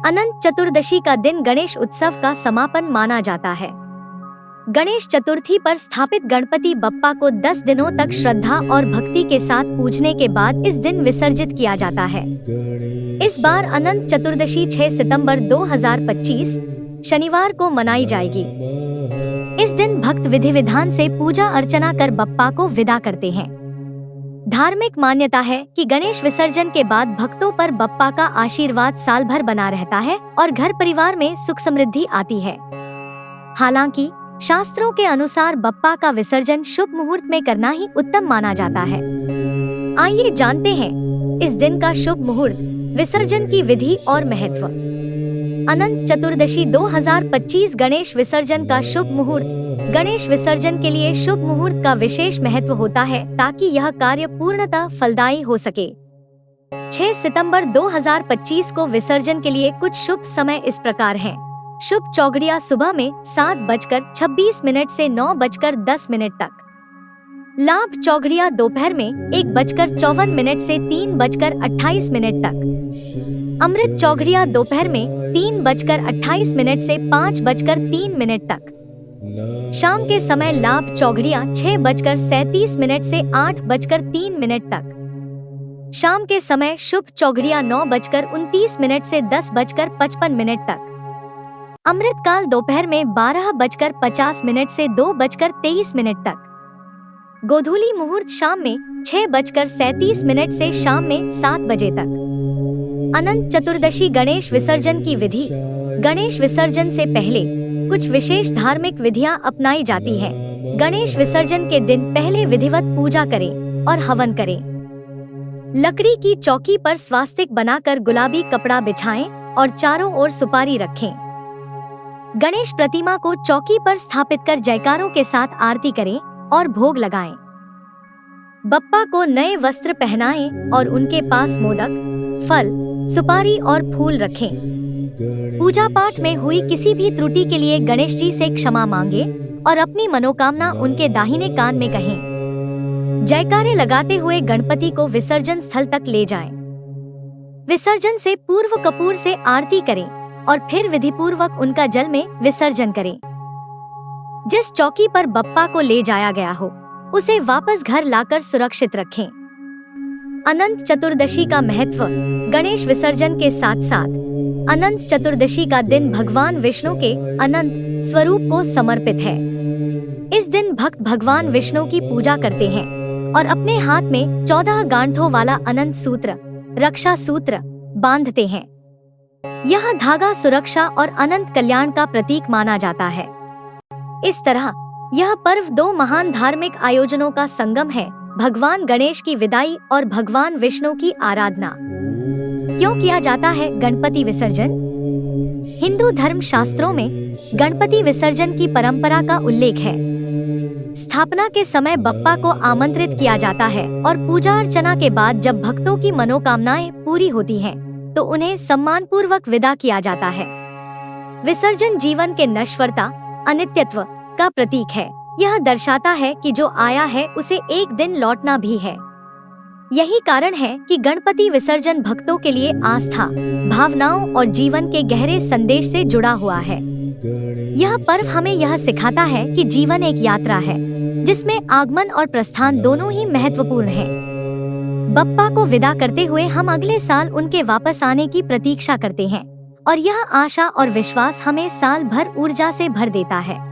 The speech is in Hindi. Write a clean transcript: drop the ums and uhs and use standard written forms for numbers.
अनंत चतुर्दशी का दिन गणेश उत्सव का समापन माना जाता है। गणेश चतुर्थी पर स्थापित गणपति बप्पा को 10 दिनों तक श्रद्धा और भक्ति के साथ पूजने के बाद इस दिन विसर्जित किया जाता है। इस बार अनंत चतुर्दशी 6 सितंबर 2025 शनिवार को मनाई जाएगी। इस दिन भक्त विधि विधान से पूजा अर्चना कर बप्पा को विदा करते हैं। धार्मिक मान्यता है कि गणेश विसर्जन के बाद भक्तों पर बप्पा का आशीर्वाद साल भर बना रहता है और घर परिवार में सुख समृद्धि आती है। हालांकि शास्त्रों के अनुसार बप्पा का विसर्जन शुभ मुहूर्त में करना ही उत्तम माना जाता है। आइए जानते हैं इस दिन का शुभ मुहूर्त, विसर्जन की विधि और महत्व। अनंत चतुर्दशी 2025 गणेश विसर्जन का शुभ मुहूर्त। गणेश विसर्जन के लिए शुभ मुहूर्त का विशेष महत्व होता है ताकि यह कार्य पूर्णतः फलदायी हो सके। 6 सितंबर 2025 को विसर्जन के लिए कुछ शुभ समय इस प्रकार हैं। शुभ चौघड़िया सुबह में 7:26 से 9:10 तक। लाभ चौघड़िया दोपहर में 1:54 से 3:28 तक। अमृत चौघड़िया दोपहर में 3:28 से 5:03 तक। शाम के समय लाभ चौघड़िया 6:37 से 8:03 तक। शाम के समय शुभ चौघड़िया 9:29 से 10:55 तक। अमृत काल दोपहर में 12:50 से 2:23 तक। गोधूली मुहूर्त शाम में 6:37 से शाम में 7 बजे तक। अनंत चतुर्दशी गणेश विसर्जन की विधि। गणेश विसर्जन से पहले कुछ विशेष धार्मिक विधियां अपनाई जाती हैं। गणेश विसर्जन के दिन पहले विधिवत पूजा करें और हवन करें। लकड़ी की चौकी पर स्वास्तिक बनाकर गुलाबी कपड़ा बिछाएं और चारों ओर सुपारी रखें। गणेश प्रतिमा को चौकी पर स्थापित कर जयकारों के साथ आरती करें और भोग लगाएं। बप्पा को नए वस्त्र पहनाएं और उनके पास मोदक, फल, सुपारी और फूल रखें। पूजा पाठ में हुई किसी भी त्रुटि के लिए गणेश जी से क्षमा मांगे और अपनी मनोकामना उनके दाहिने कान में कहें। जयकारे लगाते हुए गणपति को विसर्जन स्थल तक ले जाएं। विसर्जन से पूर्व कपूर से आरती करें और फिर विधिपूर्वक उनका जल में विसर्जन करें। जिस चौकी पर बप्पा को ले जाया गया हो उसे वापस घर लाकर सुरक्षित रखें। अनंत चतुर्दशी का महत्व। गणेश विसर्जन के साथ साथ अनंत चतुर्दशी का दिन भगवान विष्णु के अनंत स्वरूप को समर्पित है। इस दिन भक्त भगवान विष्णु की पूजा करते हैं और अपने हाथ में 14 गांठों वाला अनंत सूत्र, रक्षा सूत्र बांधते हैं। यह धागा सुरक्षा और अनंत कल्याण का प्रतीक माना जाता है। इस तरह यह पर्व 2 महान धार्मिक आयोजनों का संगम है, भगवान गणेश की विदाई और भगवान विष्णु की आराधना। क्यों किया जाता है गणपति विसर्जन? हिंदू धर्म शास्त्रों में गणपति विसर्जन की परंपरा का उल्लेख है। स्थापना के समय बप्पा को आमंत्रित किया जाता है और पूजा अर्चना के बाद जब भक्तों की मनोकामनाएं पूरी होती हैं, तो उन्हें सम्मानपूर्वक विदा किया जाता है। विसर्जन जीवन के नश्वरता, अनित्यत्व का प्रतीक है। यह दर्शाता है कि जो आया है उसे एक दिन लौटना भी है। यही कारण है कि गणपति विसर्जन भक्तों के लिए आस्था, भावनाओं और जीवन के गहरे संदेश से जुड़ा हुआ है। यह पर्व हमें यह सिखाता है कि जीवन एक यात्रा है जिसमें आगमन और प्रस्थान दोनों ही महत्वपूर्ण हैं। बप्पा को विदा करते हुए हम अगले साल उनके वापस आने की प्रतीक्षा करते हैं और यह आशा और विश्वास हमें साल भर ऊर्जा से भर देता है।